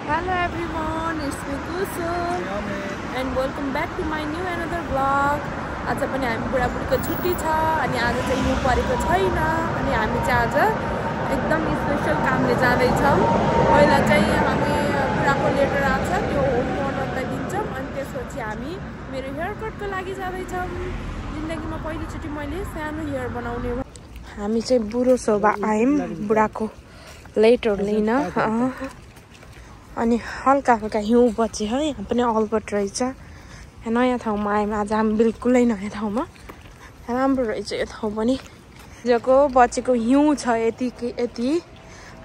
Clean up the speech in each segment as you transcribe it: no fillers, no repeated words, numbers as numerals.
Hello everyone, it's me Kusu and welcome back to my new another vlog. आज पनि हामी बुढाबुढीको छुट्टी छ अनि आज चाहिँ हिउँ परेको छैन अनि हामी चाहिँ आज एकदम स्पेशल कामले जाँदै छौं। पहिला चाहिँ हामी बुढाको लेटर आउँछ त्यो होम ओनरलाई दिन्छौं अनि त्यसपछि हामी मेरो हेयर कटको लागि जाँदै छौं। जिन्दगीमा पहिलो चोटी मैले सानो हेयर बनाउने हामी चाहिँ बुढो शोभा आयौं बुढाको लेटर लिन अनि हल्का हल्का हिउँ बच्यो है। यहाँ पनि अल्बर्ट रहेछ नयाँ ठाउँमा आयौँ आज हामी बिल्कुलै नयाँ ठाउँमा राम्रो रहेछ यो ठाउँ पनि हिजोको बचेको हिउँ छ यति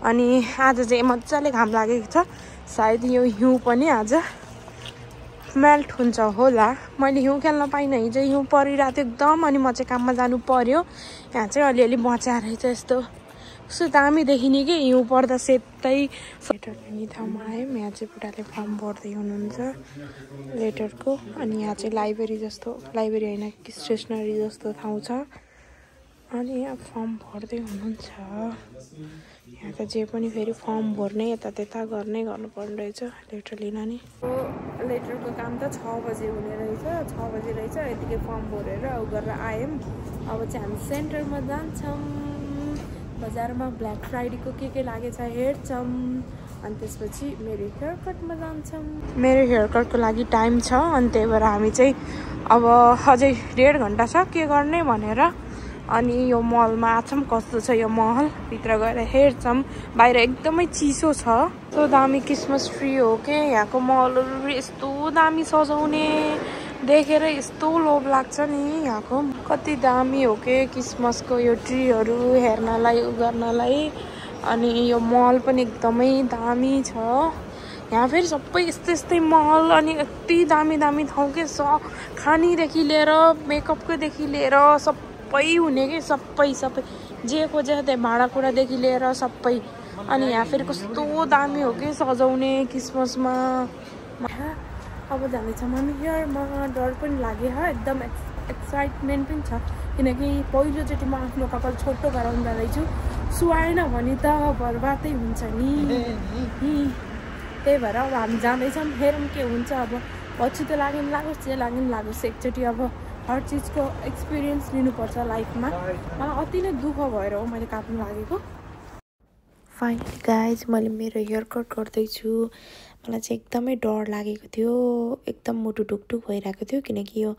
अनि आज चाहिँ मजाले घाम लागेको छ सायद यो हिउँ पनि आज मेल्ट हुन्छ होला। मैले हिउँ खेल्न पाइनँ हिजो हिउँ परिरहेको थियो एकदम अनि म चाहिँ काममा जानु पर्यो। यहाँ चाहिँ अलिअलि बचाएर रहेछ यस्तो कस्तो दामी देखिने कि हिउँ पर्दा सेतै लेटर लिने ठाउँमा आयौँ। यहाँ चाहिँ बुढाले फर्म भर्दै हुनुहुन्छ लेटरको अनि यहाँ चाहिँ लाइब्रेरी होइन कि स्टेसनरी जस्तो ठाउँ छ अनि यहाँ फर्म भर्दै हुनुहुन्छ। यहाँ त जे पनि फेरि फर्म भर्ने यता गर्नुपर्ने रहेछ लेटर लिन नि। लेटरको काम त 6 बजे हुने रहेछ 6 बजे रहेछ यतिकै फर्म भरेर गरेर आयौँ। अब चाहिँ हामी सेन्टरमा जान्छौँ बजारमा ब्ल्याक फ्राइडेको के लागेछ हेर्छौँ अनि त्यसपछि मेरो हेयर कटमा जान्छौँ। मेरो हेयर कटको लागि टाइम छ अनि त्यही भएर हामी चाहिँ अब अझै 1.5 घन्टा छ के गर्ने भनेर अनि यो मलमा आछौँ। कस्तो छ यो महल भित्र गएर हेर्छौँ। बाहिर एकदमै चिसो छ यस्तो दामी क्रिसमस ट्री हो के यहाँको महलहरू यस्तो दामी सजाउने देखेर यस्तो लोभ लाग्छ नि। यहाँको कति दामी हो के क्रिसमसको यो ट्रीहरू हेर्नलाई गर्नलाई अनि यो मल पनि एकदमै दामी छ। यहाँ फेरि सबै यस्तै महल अनि यति दामी ठाउँ के खानीदेखि लिएर मेकअपकोदेखि लिएर सबै हुने कि सबै जे खोजे त्यही भाँडाकुँडादेखि लिएर सबै अनि यहाँ फेरि कस्तो दामी हो कि सजाउने क्रिसमसमा। अब जाँदैछौँ हामी हेयरमा डर पनि लाग्यो एकदम एक्साइटमेन्ट पनि छ किनकि पहिलोचोटि म आफ्नो कपाल छोटो गराउन जाँदैछु। सुहाएन भने त बर्बादै हुन्छ नि त्यही भएर अब हामी जाँदैछौँ हेरौँ के हुन्छ। अब पछि त लागोस् जे लागोस् एकचोटि अब हर चिजको एक्सपिरियन्स लिनुपर्छ लाइफमा। मलाई अति नै दुःख भएर हो मैले काट्नु लागेको। फाइनली गाइज मैले मेरो हेयर कट गर्दैछु। मलाई चाहिँ एकदमै डर लागेको थियो एकदम मुटु ढुकढुक भइरहेको थियो किनकि यो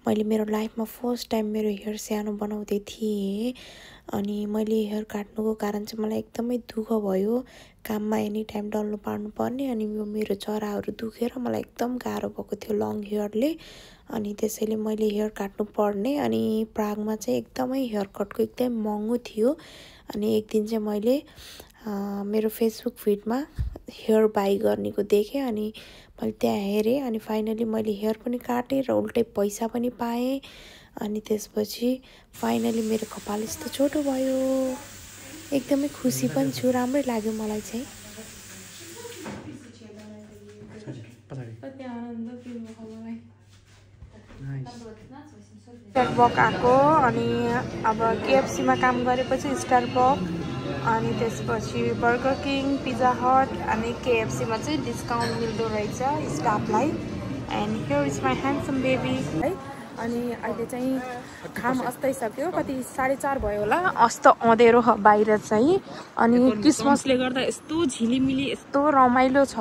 मैले मेरो लाइफमा फर्स्ट टाइम मेरो हेयर सानो बनाउँदै थिएँ अनि मैले हेयर काट्नुको कारण चाहिँ मलाई एकदमै दुःख भयो। काममा एनी टाइम डल्नु पार्नु पर्ने अनि यो मेरो चराहरू दुखेर मलाई एकदम गाह्रो भएको थियो लङ हेयरले अनि त्यसैले मैले हेयर काट्नु पर्ने अनि प्रागमा चाहिँ एकदमै हेयर कटको एकदमै महँगो थियो अनि एक दिन चाहिँ मैले मेरो फेसबुक फिडमा हेयर बाई गर्नेको देखेँ अनि मैले त्यहाँ हेरेँ अनि फाइनली मैले हेयर पनि काटेँ र उल्टै पैसा पनि पाएँ अनि त्यसपछि फाइनली मेरो कपाल यस्तो छोटो भयो। एकदमै खुसी पनि छु राम्रै लाग्यो मलाई चाहिँ। स्टारबक आएको अनि अब केएफसीमा काम गरेपछि स्टारबक अनि त्यसपछि बर्गर किङ पिज्जा हट अनि केएफसीमा चाहिँ डिस्काउन्ट मिल्दो रहेछ स्टाफलाई and here is my handsome baby है। अनि अहिले चाहिँ घाम अस्ताइसक्यो कति 4:30 भयो होला अस्तो अँधेरो बाहिर चाहिँ अनि क्रिसमसले गर्दा यस्तो झिलिमिली यस्तो रमाइलो छ।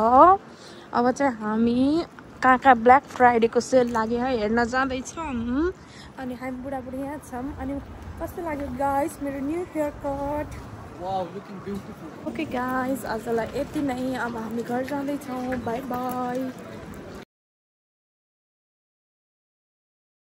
अब चाहिँ हामी कहाँ ब्ल्याक फ्राइडेको सेल लाग्यो है हेर्न जाँदैछौँ अनि हामी बुढाबुढी यहाँ छौँ अनि कस्तो लाग्यो गाइस मेरो new hair cut. Okay guys आजलाई यति नै अब हामी घर जाँदैछौँ बाई बाई।